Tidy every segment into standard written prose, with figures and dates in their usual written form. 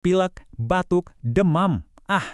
Pilek, batuk, demam.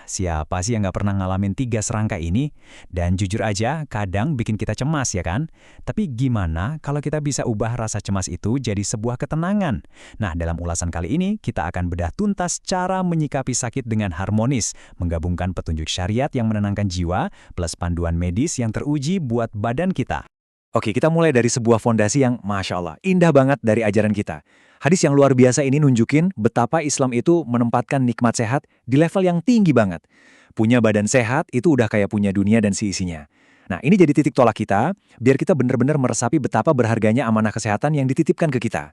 Siapa sih yang nggak pernah ngalamin 3 serangka ini? Dan jujur aja, kadang bikin kita cemas ya kan? Tapi gimana kalau kita bisa ubah rasa cemas itu jadi sebuah ketenangan? Nah, dalam ulasan kali ini, kita akan bedah tuntas cara menyikapi sakit dengan harmonis, menggabungkan petunjuk syariat yang menenangkan jiwa, plus panduan medis yang teruji buat badan kita. Oke, kita mulai dari sebuah fondasi yang Masya Allah, indah banget dari ajaran kita. Hadis yang luar biasa ini nunjukin betapa Islam itu menempatkan nikmat sehat di level yang tinggi banget. Punya badan sehat itu udah kayak punya dunia dan seisinya. Nah, ini jadi titik tolak kita, biar kita benar-benar meresapi betapa berharganya amanah kesehatan yang dititipkan ke kita.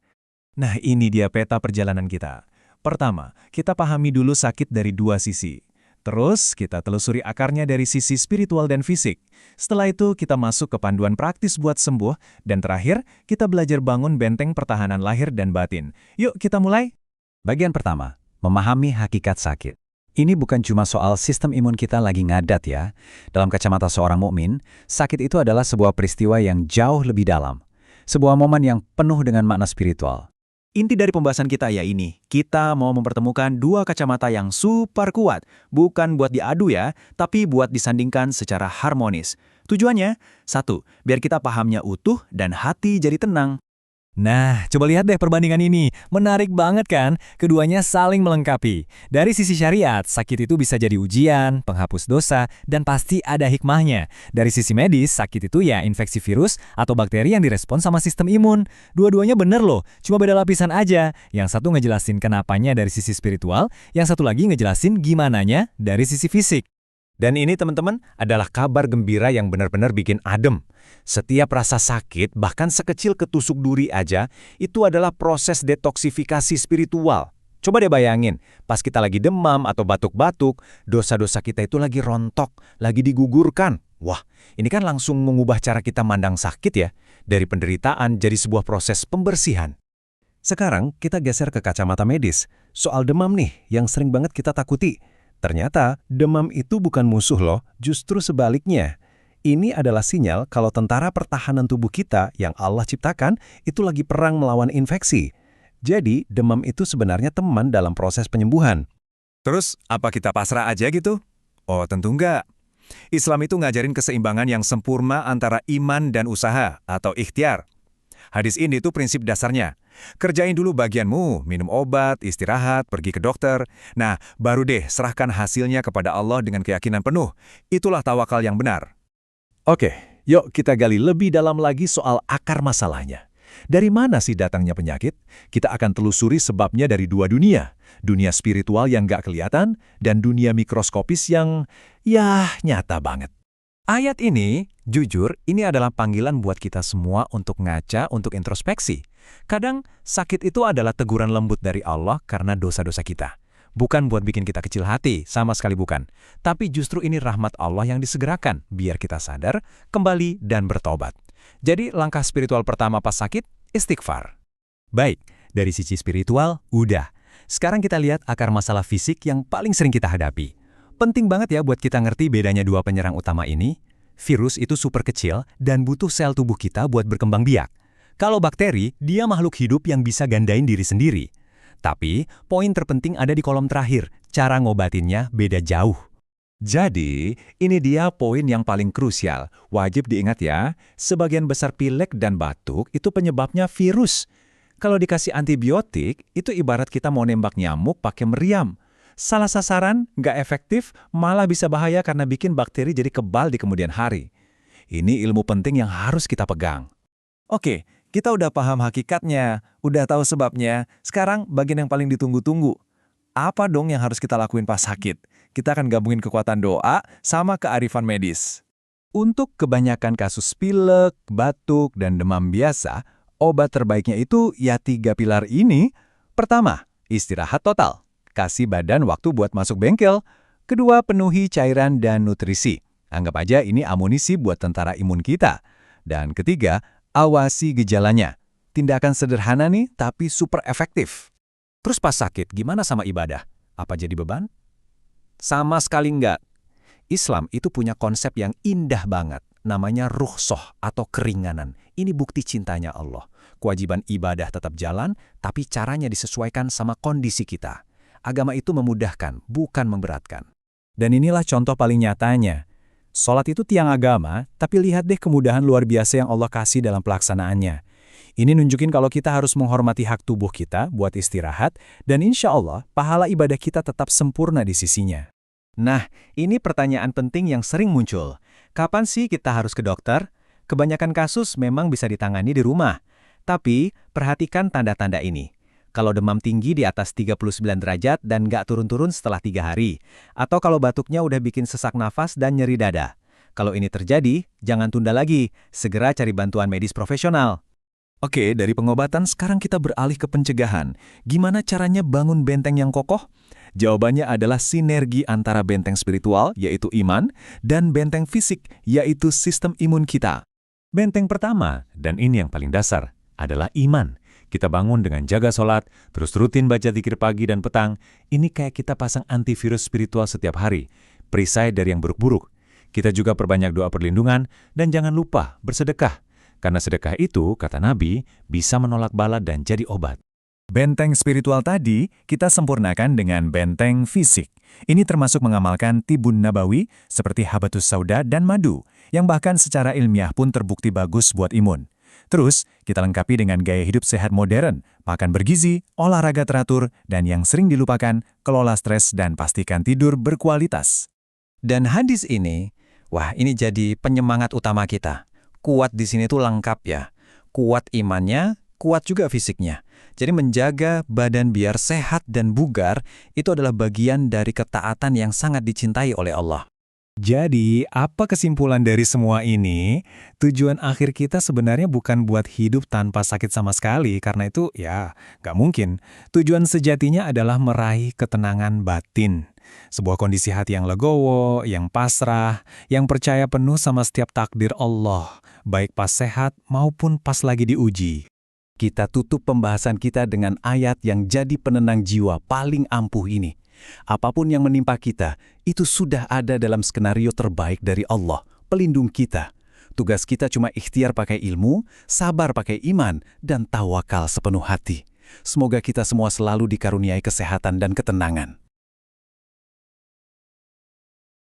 Nah, ini dia peta perjalanan kita. Pertama, kita pahami dulu sakit dari dua sisi. Terus, kita telusuri akarnya dari sisi spiritual dan fisik. Setelah itu, kita masuk ke panduan praktis buat sembuh. Dan terakhir, kita belajar bangun benteng pertahanan lahir dan batin. Yuk, kita mulai. Bagian pertama, memahami hakikat sakit. Ini bukan cuma soal sistem imun kita lagi ngadat ya. Dalam kacamata seorang mukmin, sakit itu adalah sebuah peristiwa yang jauh lebih dalam. Sebuah momen yang penuh dengan makna spiritual. Inti dari pembahasan kita ya ini, kita mau mempertemukan dua kacamata yang super kuat, bukan buat diadu ya, tapi buat disandingkan secara harmonis. Tujuannya, satu, biar kita pahamnya utuh dan hati jadi tenang. Nah, coba lihat deh perbandingan ini. Menarik banget kan? Keduanya saling melengkapi. Dari sisi syariat, sakit itu bisa jadi ujian, penghapus dosa, dan pasti ada hikmahnya. Dari sisi medis, sakit itu ya infeksi virus atau bakteri yang direspon sama sistem imun. Dua-duanya bener loh, cuma beda lapisan aja. Yang satu ngejelasin kenapanya dari sisi spiritual, yang satu lagi ngejelasin gimananya dari sisi fisik. Dan ini teman-teman adalah kabar gembira yang benar-benar bikin adem. Setiap rasa sakit, bahkan sekecil ketusuk duri aja, itu adalah proses detoksifikasi spiritual. Coba deh bayangin, pas kita lagi demam atau batuk-batuk, dosa-dosa kita itu lagi rontok, lagi digugurkan. Wah, ini kan langsung mengubah cara kita mandang sakit ya, dari penderitaan jadi sebuah proses pembersihan. Sekarang kita geser ke kacamata medis. Soal demam nih, yang sering banget kita takuti. Ternyata, demam itu bukan musuh loh, justru sebaliknya. Ini adalah sinyal kalau tentara pertahanan tubuh kita yang Allah ciptakan itu lagi perang melawan infeksi. Jadi, demam itu sebenarnya teman dalam proses penyembuhan. Terus, apa kita pasrah aja gitu? Oh, tentu enggak. Islam itu ngajarin keseimbangan yang sempurna antara iman dan usaha atau ikhtiar. Hadis ini tuh prinsip dasarnya. Kerjain dulu bagianmu, minum obat, istirahat, pergi ke dokter. Nah, baru deh serahkan hasilnya kepada Allah dengan keyakinan penuh. Itulah tawakal yang benar. Oke, yuk kita gali lebih dalam lagi soal akar masalahnya. Dari mana sih datangnya penyakit? Kita akan telusuri sebabnya dari dua dunia. Dunia spiritual yang gak kelihatan, dan dunia mikroskopis yang, nyata banget. Ayat ini, jujur, ini adalah panggilan buat kita semua untuk ngaca, untuk introspeksi. Kadang, sakit itu adalah teguran lembut dari Allah karena dosa-dosa kita. Bukan buat bikin kita kecil hati, sama sekali bukan. Tapi justru ini rahmat Allah yang disegerakan, biar kita sadar, kembali, dan bertobat. Jadi, langkah spiritual pertama pas sakit, istighfar. Baik, dari sisi spiritual, udah. Sekarang kita lihat akar masalah fisik yang paling sering kita hadapi. Penting banget ya buat kita ngerti bedanya dua penyerang utama ini. Virus itu super kecil dan butuh sel tubuh kita buat berkembang biak. Kalau bakteri, dia makhluk hidup yang bisa gandain diri sendiri. Tapi, poin terpenting ada di kolom terakhir. Cara ngobatinnya beda jauh. Jadi, ini dia poin yang paling krusial. Wajib diingat ya, sebagian besar pilek dan batuk itu penyebabnya virus. Kalau dikasih antibiotik, itu ibarat kita mau nembak nyamuk pakai meriam. Salah sasaran, nggak efektif, malah bisa bahaya karena bikin bakteri jadi kebal di kemudian hari. Ini ilmu penting yang harus kita pegang. Oke, kita udah paham hakikatnya, udah tahu sebabnya. Sekarang bagian yang paling ditunggu-tunggu. Apa dong yang harus kita lakuin pas sakit? Kita akan gabungin kekuatan doa sama kearifan medis. Untuk kebanyakan kasus pilek, batuk, dan demam biasa, obat terbaiknya itu ya 3 pilar ini. Pertama, istirahat total. Kasih badan waktu buat masuk bengkel. Kedua, penuhi cairan dan nutrisi. Anggap aja ini amunisi buat tentara imun kita. Dan ketiga, awasi gejalanya. Tindakan sederhana nih, tapi super efektif. Terus pas sakit, gimana sama ibadah? Apa jadi beban? Sama sekali enggak. Islam itu punya konsep yang indah banget. Namanya rukhsah atau keringanan. Ini bukti cintanya Allah. Kewajiban ibadah tetap jalan, tapi caranya disesuaikan sama kondisi kita. Agama itu memudahkan, bukan memberatkan. Dan inilah contoh paling nyatanya. Sholat itu tiang agama, tapi lihat deh kemudahan luar biasa yang Allah kasih dalam pelaksanaannya. Ini nunjukin kalau kita harus menghormati hak tubuh kita buat istirahat, dan insya Allah pahala ibadah kita tetap sempurna di sisinya. Nah, ini pertanyaan penting yang sering muncul. Kapan sih kita harus ke dokter? Kebanyakan kasus memang bisa ditangani di rumah. Tapi, perhatikan tanda-tanda ini. Kalau demam tinggi di atas 39 derajat dan nggak turun-turun setelah 3 hari. Atau kalau batuknya udah bikin sesak nafas dan nyeri dada. Kalau ini terjadi, jangan tunda lagi. Segera cari bantuan medis profesional. Oke, dari pengobatan sekarang kita beralih ke pencegahan. Gimana caranya bangun benteng yang kokoh? Jawabannya adalah sinergi antara benteng spiritual, yaitu iman, dan benteng fisik, yaitu sistem imun kita. Benteng pertama, dan ini yang paling dasar, adalah iman. Kita bangun dengan jaga sholat, terus rutin baca zikir pagi dan petang. Ini kayak kita pasang antivirus spiritual setiap hari, perisai dari yang buruk-buruk. Kita juga perbanyak doa perlindungan, dan jangan lupa bersedekah. Karena sedekah itu, kata Nabi, bisa menolak bala dan jadi obat. Benteng spiritual tadi, kita sempurnakan dengan benteng fisik. Ini termasuk mengamalkan tibun nabawi, seperti habatus sauda dan madu, yang bahkan secara ilmiah pun terbukti bagus buat imun. Terus, kita lengkapi dengan gaya hidup sehat modern, makan bergizi, olahraga teratur, dan yang sering dilupakan, kelola stres dan pastikan tidur berkualitas. Dan hadis ini, wah ini jadi penyemangat utama kita. Kuat di sini tuh lengkap ya. Kuat imannya, kuat juga fisiknya. Jadi menjaga badan biar sehat dan bugar, itu adalah bagian dari ketaatan yang sangat dicintai oleh Allah. Jadi, apa kesimpulan dari semua ini? Tujuan akhir kita sebenarnya bukan buat hidup tanpa sakit sama sekali, karena itu ya nggak mungkin. Tujuan sejatinya adalah meraih ketenangan batin. Sebuah kondisi hati yang legowo, yang pasrah, yang percaya penuh sama setiap takdir Allah, baik pas sehat maupun pas lagi diuji. Kita tutup pembahasan kita dengan ayat yang jadi penenang jiwa paling ampuh ini. Apapun yang menimpa kita, itu sudah ada dalam skenario terbaik dari Allah, pelindung kita. Tugas kita cuma ikhtiar pakai ilmu, sabar pakai iman, dan tawakal sepenuh hati. Semoga kita semua selalu dikaruniai kesehatan dan ketenangan.